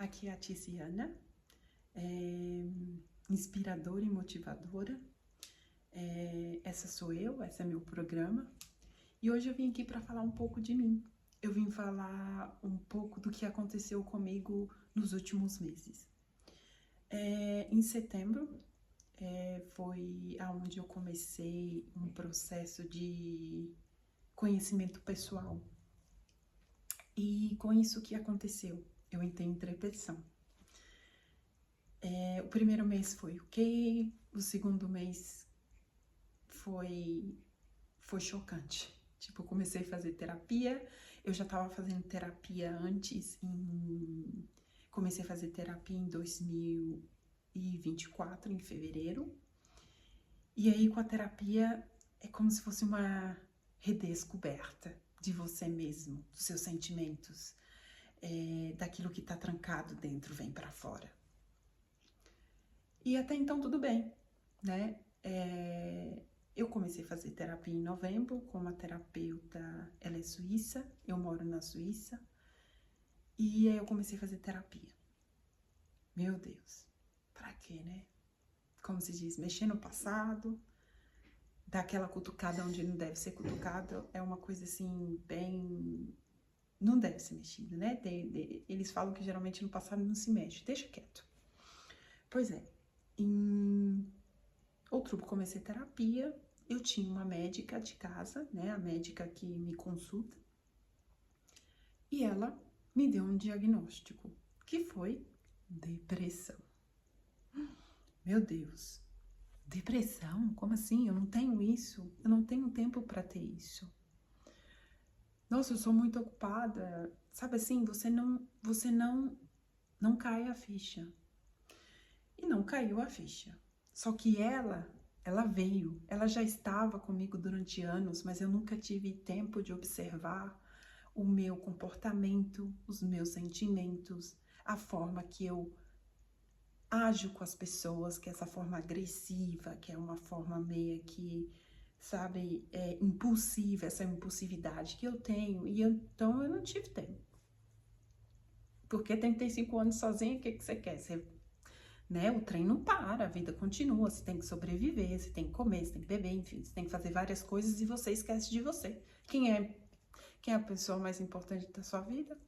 Aqui é a Tiziana, inspiradora e motivadora. Essa sou eu, esse é meu programa. E hoje eu vim aqui para falar um pouco de mim. Eu vim falar um pouco do que aconteceu comigo nos últimos meses. Em setembro foi aonde eu comecei um processo de conhecimento pessoal. E com isso que aconteceu? Eu entrei em depressão. O primeiro mês foi ok, o segundo mês foi chocante. Tipo, eu comecei a fazer terapia, eu já estava fazendo terapia antes, comecei a fazer terapia em 2024, em fevereiro. E aí com a terapia é como se fosse uma redescoberta de você mesmo, dos seus sentimentos, daquilo que está trancado dentro vem para fora. E até então tudo bem, né? Eu comecei a fazer terapia em novembro com uma terapeuta, ela é suíça, eu moro na Suíça, e aí eu comecei a fazer terapia. Meu Deus, pra quê, né? Como se diz, mexer no passado, dar aquela cutucada onde não deve ser cutucada, é uma coisa assim, bem... não deve ser mexido, né? Eles falam que geralmente no passado não se mexe, deixa quieto. Pois é, em outubro comecei terapia, eu tinha uma médica de casa, né, a médica que me consulta, e ela me deu um diagnóstico, que foi depressão. Meu Deus, depressão? Como assim? Eu não tenho isso, eu não tenho tempo para ter isso. Nossa, eu sou muito ocupada, sabe assim, você não cai a ficha. E não caiu a ficha. Só que ela veio, ela já estava comigo durante anos, mas eu nunca tive tempo de observar o meu comportamento, os meus sentimentos, a forma que eu ajo com as pessoas, que é essa forma agressiva, que é uma forma meio que, sabe, impulsiva, essa impulsividade que eu tenho, e então eu não tive tempo. Porque tentei 5 anos sozinha, o que você quer? Né? O trem não para, a vida continua, você tem que sobreviver, você tem que comer, você tem que beber, enfim, você tem que fazer várias coisas e você esquece de você. Quem é a pessoa mais importante da sua vida?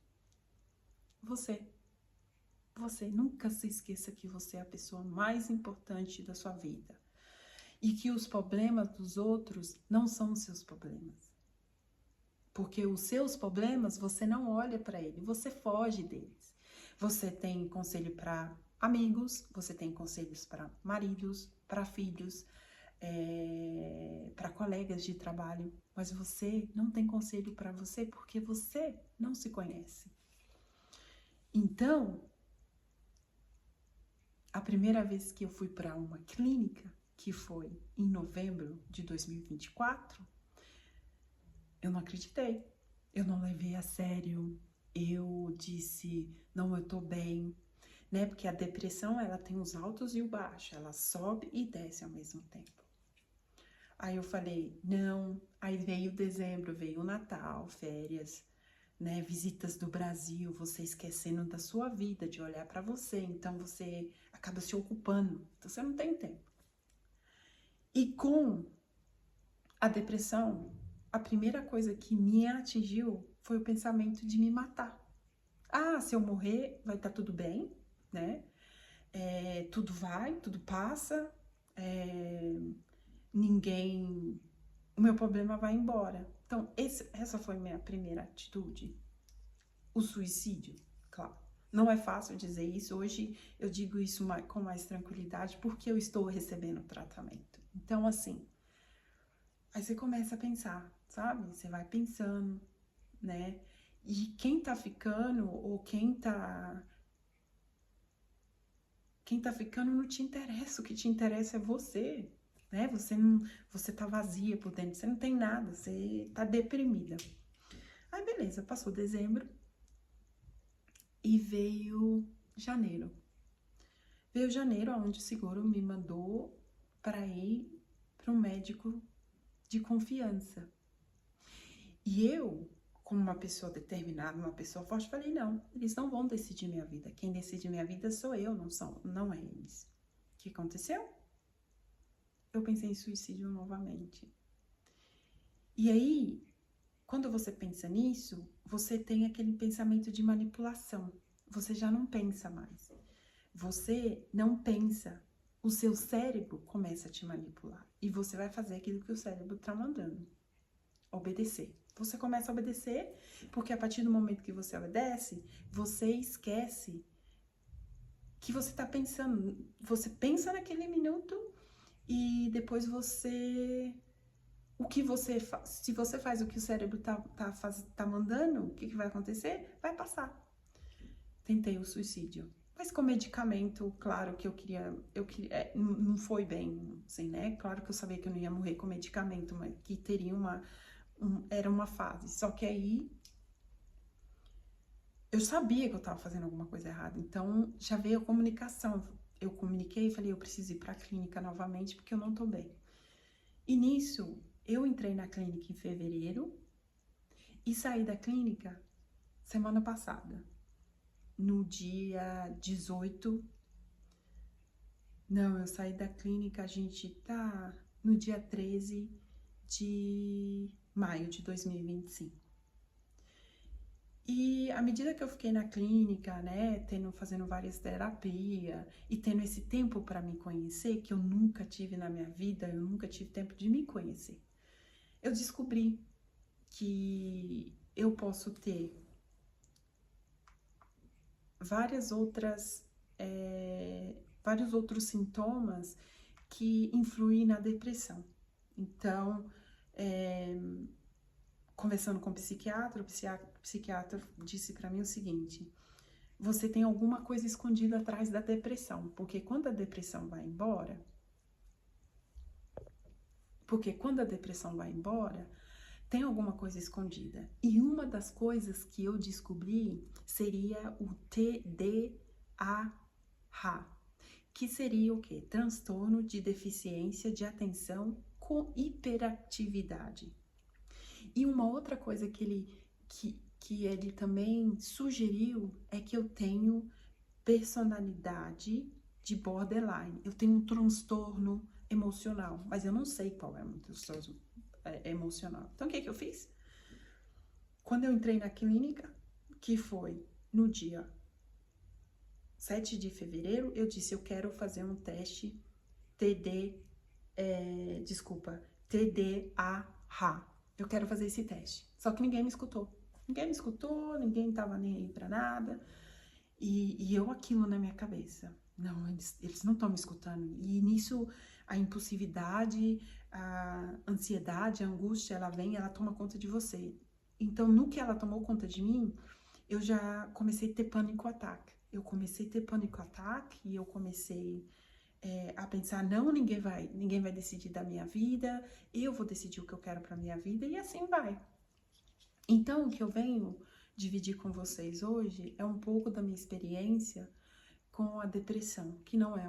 Você. Você. Nunca se esqueça que você é a pessoa mais importante da sua vida. E que os problemas dos outros não são os seus problemas. Porque os seus problemas, você não olha para eles, você foge deles. Você tem conselho para amigos, você tem conselhos para maridos, para filhos, para colegas de trabalho, mas você não tem conselho para você porque você não se conhece. Então, a primeira vez que eu fui para uma clínica, que foi em novembro de 2024, eu não acreditei, eu não levei a sério, eu disse, não, eu tô bem, né? Porque a depressão, ela tem os altos e o baixo, ela sobe e desce ao mesmo tempo. Aí eu falei, não, aí veio dezembro, veio o Natal, férias, né? Visitas do Brasil, você esquecendo da sua vida, de olhar para você, então você acaba se ocupando, então você não tem tempo. E com a depressão, a primeira coisa que me atingiu foi o pensamento de me matar. Ah, se eu morrer, vai estar tudo bem, né? Tudo vai, tudo passa, ninguém... O meu problema vai embora. Então, essa foi minha primeira atitude. O suicídio, claro. Não é fácil dizer isso. Hoje eu digo isso com mais tranquilidade porque eu estou recebendo tratamento. Então, assim, aí você começa a pensar, sabe? Você vai pensando, né? E quem tá ficando ou quem tá ficando não te interessa. O que te interessa é você, né? Você tá vazia por dentro, você não tem nada, você tá deprimida. Aí, beleza, passou dezembro e veio janeiro. Veio janeiro, onde o seguro me mandou para ir para um médico de confiança. E eu, como uma pessoa determinada, uma pessoa forte. Falei, não, eles não vão decidir minha vida. Quem decide minha vida sou eu, não é eles. O que aconteceu? Eu pensei em suicídio novamente. E aí, quando você pensa nisso, você tem aquele pensamento de manipulação. Você já não pensa mais. Você não pensa. O seu cérebro começa a te manipular. E você vai fazer aquilo que o cérebro está mandando. Obedecer. Você começa a obedecer, porque a partir do momento que você obedece, você esquece que você está pensando. Você pensa naquele minuto e depois você... O que você faz? Se você faz o que o cérebro tá mandando, o que vai acontecer? Vai passar. Tentei o suicídio. Mas com medicamento, claro que eu queria não foi bem, assim, né? Claro que eu sabia que eu não ia morrer com medicamento, mas que teria era uma fase. Só que aí, eu sabia que eu tava fazendo alguma coisa errada. Então, já veio a comunicação. Eu comuniquei e falei, eu preciso ir pra clínica novamente, porque eu não tô bem. E nisso, eu entrei na clínica em fevereiro e saí da clínica semana passada. No dia 18. Não, eu saí da clínica, a gente tá no dia 13 de maio de 2025. E à medida que eu fiquei na clínica, né, fazendo várias terapias e tendo esse tempo para me conhecer, que eu nunca tive na minha vida, eu nunca tive tempo de me conhecer. Eu descobri que eu posso ter vários outros sintomas que influem na depressão. Então, conversando com o psiquiatra disse para mim o seguinte: você tem alguma coisa escondida atrás da depressão, porque quando a depressão vai embora, tem alguma coisa escondida. E uma das coisas que eu descobri seria o TDAH, que seria o quê? Transtorno de deficiência de atenção com hiperatividade. E uma outra coisa que ele também sugeriu é que eu tenho personalidade de borderline. Eu tenho um transtorno emocional, mas eu não sei qual é o meu transtorno emocional. Então, o que eu fiz? Quando eu entrei na clínica, que foi no dia 7 de fevereiro, eu disse, eu quero fazer um teste TDAH. Eu quero fazer esse teste. Só que ninguém me escutou. Ninguém tava nem aí pra nada. E eu aquilo na minha cabeça. Não, eles não estão me escutando. E nisso, a impulsividade, a ansiedade, a angústia, ela vem, ela toma conta de você. Então, no que ela tomou conta de mim, eu já comecei a ter pânico-ataque. E eu comecei a pensar, não, ninguém vai decidir da minha vida, eu vou decidir o que eu quero pra minha vida, e assim vai. Então, o que eu venho dividir com vocês hoje é um pouco da minha experiência com a depressão, que não é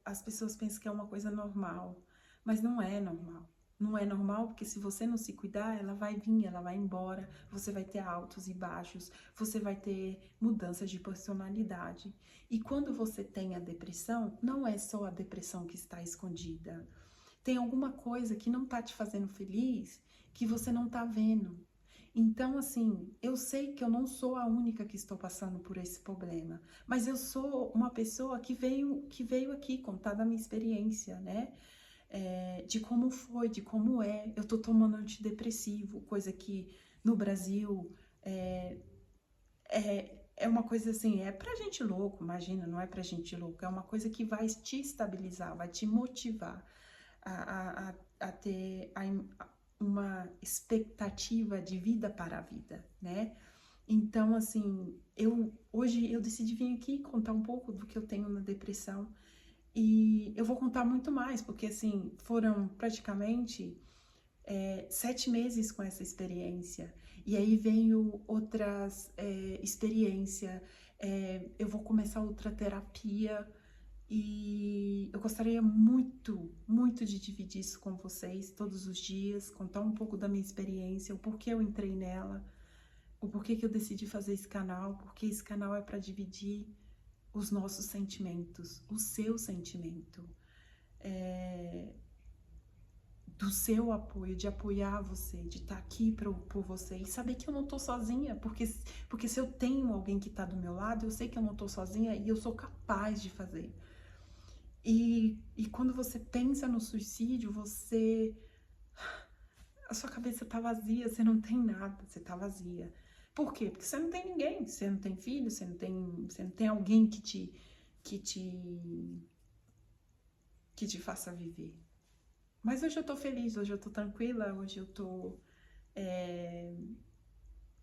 as pessoas pensam que é uma coisa normal, mas não é normal. Não é normal porque se você não se cuidar, ela vai vir, ela vai embora, você vai ter altos e baixos, você vai ter mudanças de personalidade. E quando você tem a depressão, não é só a depressão que está escondida. Tem alguma coisa que não tá te fazendo feliz, que você não tá vendo. Então, assim, eu sei que eu não sou a única que estou passando por esse problema, mas eu sou uma pessoa que veio aqui contar da minha experiência, né? De como foi, de como é. Eu tô tomando antidepressivo, coisa que no Brasil é uma coisa assim, é pra gente louco, imagina, não é pra gente louco, é uma coisa que vai te estabilizar, vai te motivar a ter uma expectativa de vida para a vida, né? Então, assim, hoje eu decidi vir aqui contar um pouco do que eu tenho na depressão e eu vou contar muito mais, porque, assim, foram praticamente 7 meses com essa experiência e aí veio outras experiências, eu vou começar outra terapia E eu gostaria muito, muito de dividir isso com vocês todos os dias, contar um pouco da minha experiência, o porquê eu entrei nela, o porquê que eu decidi fazer esse canal, porque esse canal é para dividir os nossos sentimentos, o seu sentimento, do seu apoio, de apoiar você, de estar aqui por você e saber que eu não tô sozinha, porque se eu tenho alguém que tá do meu lado, eu sei que eu não tô sozinha e eu sou capaz de fazer. E quando você pensa no suicídio, a sua cabeça tá vazia, você não tem nada, você tá vazia. Por quê? Porque você não tem ninguém, você não tem filho, você não tem alguém que te faça viver. Mas hoje eu tô feliz, hoje eu tô tranquila, hoje eu tô...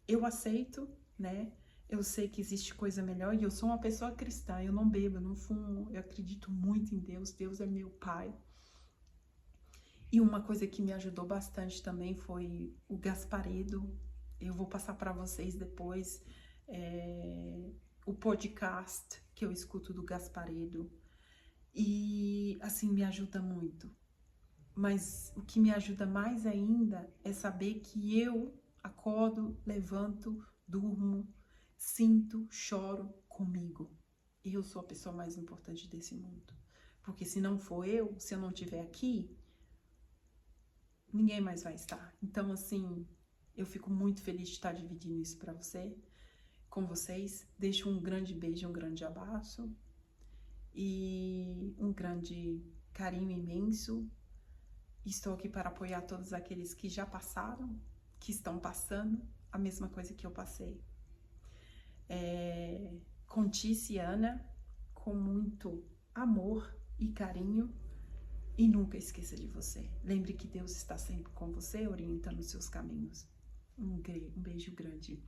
eu aceito, né? Eu sei que existe coisa melhor e eu sou uma pessoa cristã, eu não bebo, eu não fumo, eu acredito muito em Deus, Deus é meu pai. E uma coisa que me ajudou bastante também foi o Gasparedo. Eu vou passar para vocês depois o podcast que eu escuto do Gasparedo. E assim, me ajuda muito. Mas o que me ajuda mais ainda é saber que eu acordo, levanto, durmo, sinto, choro comigo. Eu sou a pessoa mais importante desse mundo. Porque se não for eu, se eu não estiver aqui, ninguém mais vai estar. Então, assim, eu fico muito feliz de estar dividindo isso para você, com vocês. Deixo um grande beijo, um grande abraço e um grande carinho imenso. Estou aqui para apoiar todos aqueles que já passaram, que estão passando a mesma coisa que eu passei. Com Tice e Ana, com muito amor e carinho. E nunca esqueça de você. Lembre que Deus está sempre com você, orientando os seus caminhos. Um beijo grande.